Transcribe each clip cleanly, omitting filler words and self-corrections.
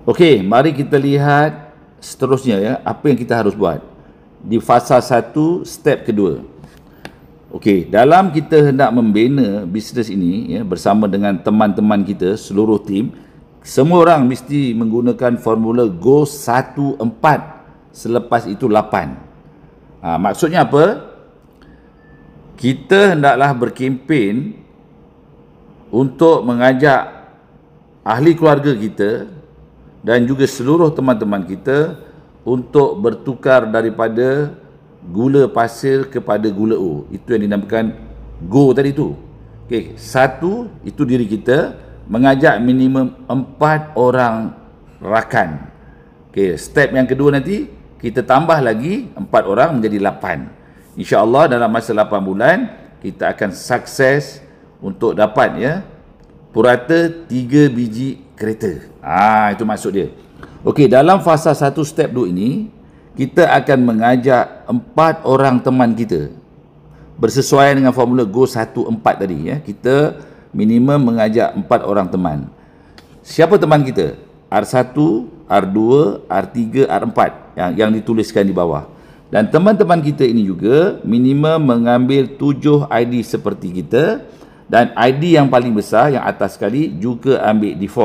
Okey, mari kita lihat seterusnya ya, apa yang kita harus buat di fasa 1 step kedua. Okey, dalam kita hendak membina bisnes ini ya, bersama dengan teman-teman kita seluruh tim, semua orang mesti menggunakan formula Go 1 4, selepas itu 8. Maksudnya apa? Kita hendaklah berkempen untuk mengajak ahli keluarga kita dan juga seluruh teman-teman kita untuk bertukar daripada gula pasir kepada gula O. Itu yang dinamakan Go tadi tu. Okey, 1 itu diri kita mengajak minimum 4 orang rakan. Okey, step yang kedua nanti kita tambah lagi 4 orang menjadi 8. Insya-Allah dalam masa 8 bulan kita akan sukses untuk dapat ya purata 3 biji kereta. Itu maksud dia. Okey, dalam fasa 1 step 2 ini kita akan mengajak 4 orang teman kita bersesuaian dengan formula Go 1 4 tadi ya. Kita minimum mengajak 4 orang teman. Siapa teman kita? R1, R2, R3, R4 yang dituliskan di bawah. Dan teman-teman kita ini juga minimum mengambil 7 ID seperti kita, dan ID yang paling besar yang atas sekali juga ambil D4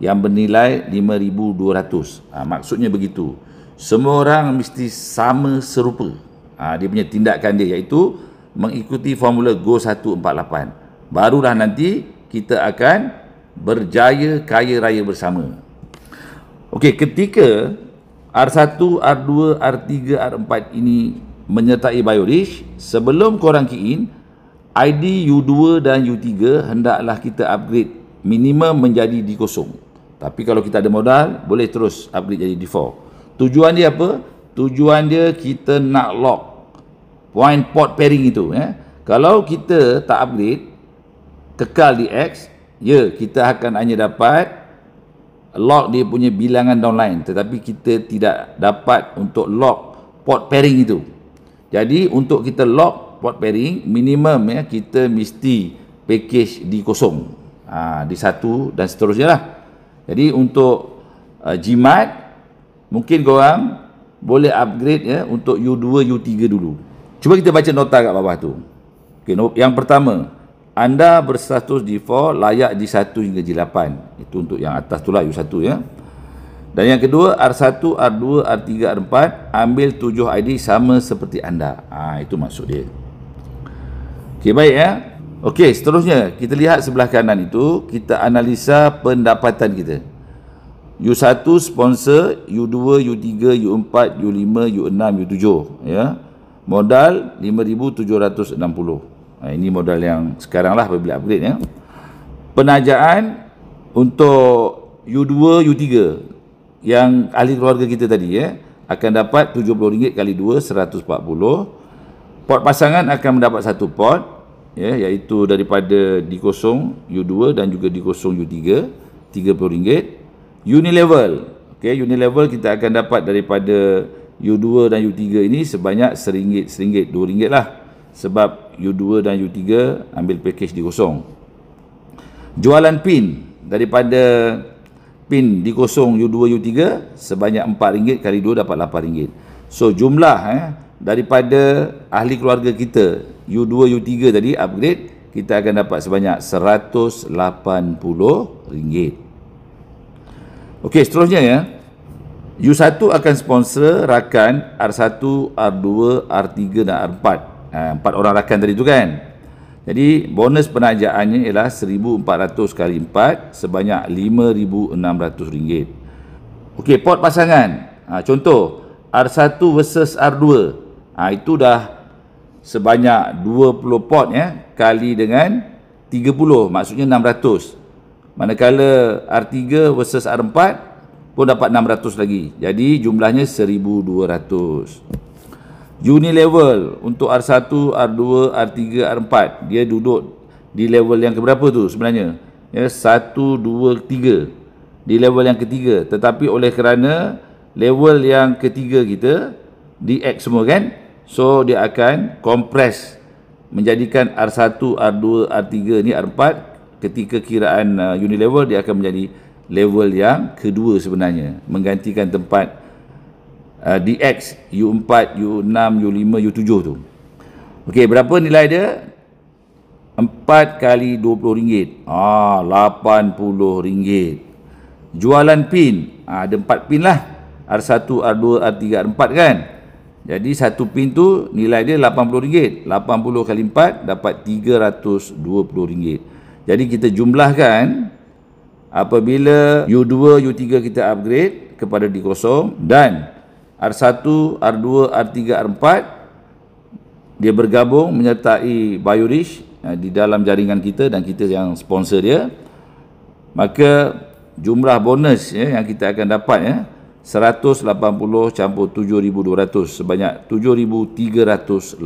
yang bernilai 5,200. Maksudnya begitu. Semua orang mesti sama serupa. Dia punya tindakan dia, iaitu mengikuti formula Go 148. Barulah nanti kita akan berjaya kaya raya bersama. Okey, ketika R1, R2, R3, R4 ini menyertai BioRich, sebelum korang key in, ID U2 dan U3 hendaklah kita upgrade minimum menjadi D0. Tapi kalau kita ada modal, boleh terus upgrade jadi D4. Tujuan dia apa? Tujuan dia kita nak lock point port pairing itu ya. Kalau kita tak upgrade, kekal di X, ya kita akan hanya dapat lock dia punya bilangan downline, tetapi kita tidak dapat untuk lock port pairing itu. Jadi untuk kita lock port pairing, minimum ya kita mesti package D0, D1 dan seterusnya lah. Jadi untuk Gmat, mungkin korang boleh upgrade ya untuk U2, U3 dulu. Cuba kita baca nota kat bawah tu. Okay, yang pertama, anda berstatus D4 layak D1 hingga G8. Itu untuk yang atas tu lah, U1 ya. Dan yang kedua, R1, R2, R3, R4 ambil 7 ID sama seperti anda. Itu maksud dia. Okey, baik ya. Okey, seterusnya kita lihat sebelah kanan itu, kita analisa pendapatan kita. U1 sponsor, U2, U3, U4, U5, U6, U7 ya. Modal 5,760. Ini modal yang sekarang lah apabila upgrade ya. Penajaan untuk U2, U3 yang ahli keluarga kita tadi ya, akan dapat RM70 kali 2, 140. Port pasangan akan mendapat 1 port ya, iaitu daripada D0 U2 dan juga D0 U3, RM30. Unilevel, okey, unilevel kita akan dapat daripada U2 dan U3 ini sebanyak RM1, RM2 lah, sebab U2 dan U3 ambil package D0. Jualan pin daripada pin D0 U2 U3 sebanyak RM4 kali 2 dapat RM8. So jumlah daripada ahli keluarga kita U2 U3 tadi upgrade, kita akan dapat sebanyak RM180. Okey, seterusnya ya. U1 akan sponsor rakan R1, R2, R3 dan R4. 4 orang rakan tadi tu kan. Jadi bonus penajaannya ialah 1,400 kali 4 sebanyak RM5,600. Okey, port pasangan. Contoh R1 versus R2. Itu dah sebanyak 20 port ya, kali dengan 30, maksudnya 600. Manakala R3 versus R4 pun dapat 600 lagi. Jadi jumlahnya 1,200. Unilevel untuk R1, R2, R3, R4, dia duduk di level yang keberapa tu sebenarnya? Ya, 1, 2, 3. Di level yang ketiga. Tetapi oleh kerana level yang ketiga kita di X semua kan, so dia akan compress menjadikan R1, R2, R3 ni R4. Ketika kiraan Unilevel dia akan menjadi level yang kedua sebenarnya, menggantikan tempat DX, U4, U6, U5, U7 tu. Okey, berapa nilai dia? 4 kali RM20. RM80. Jualan pin, ada 4 pin lah. R1, R2, R3, R4 kan. Jadi satu pin tu nilai dia RM80. 80 kali 4 dapat RM320. Jadi kita jumlahkan apabila U2, U3 kita upgrade kepada D0 dan R1, R2, R3, R4 dia bergabung menyertai BioRich di dalam jaringan kita dan kita yang sponsor dia, maka jumlah bonus yang kita akan dapat 180 campur 7,200 sebanyak RM7,380.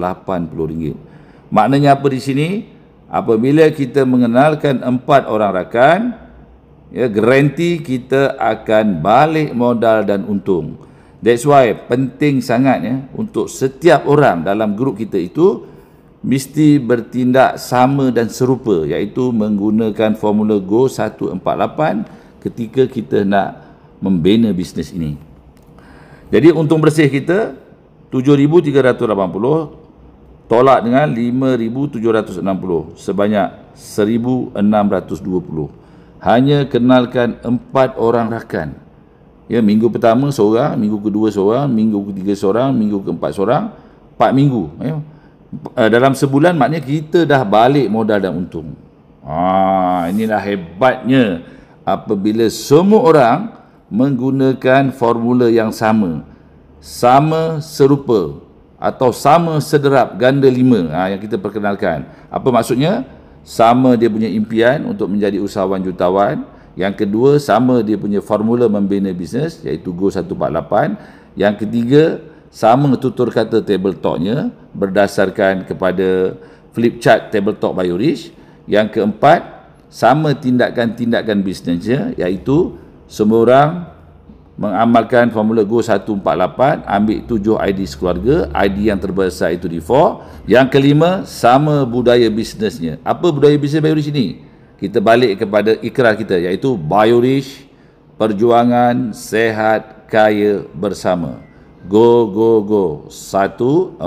Maknanya apa di sini? Apabila kita mengenalkan 4 orang rakan, garanti kita akan balik modal dan untung. That's why penting sangat untuk setiap orang dalam grup kita itu mesti bertindak sama dan serupa, iaitu menggunakan formula Go 148 ketika kita nak membina bisnes ini. Jadi untung bersih kita 7,380 tolak dengan 5,760 sebanyak 1,620. Hanya kenalkan 4 orang rakan. Minggu pertama seorang, minggu kedua seorang, minggu ketiga seorang, minggu keempat seorang, 4 minggu. Dalam sebulan maknanya kita dah balik modal dan untung. Inilah hebatnya apabila semua orang menggunakan formula yang sama, sama serupa atau sama sederap ganda 5 yang kita perkenalkan. Apa maksudnya? Sama dia punya impian untuk menjadi usahawan jutawan. Yang kedua, sama dia punya formula membina bisnes, iaitu Go 148. Yang ketiga, sama tutur kata table talk-nya berdasarkan kepada flip chart table talk BioRich. Yang keempat, sama tindakan-tindakan bisnesnya, iaitu semua orang mengamalkan formula Go 148, ambil 7 ID sekeluarga, ID yang terbesar itu D4. Yang kelima, sama budaya bisnesnya. Apa budaya bisnes BioRich ini? Kita balik kepada ikrar kita, iaitu BioRich, perjuangan sehat kaya bersama. Go, go, go. 148.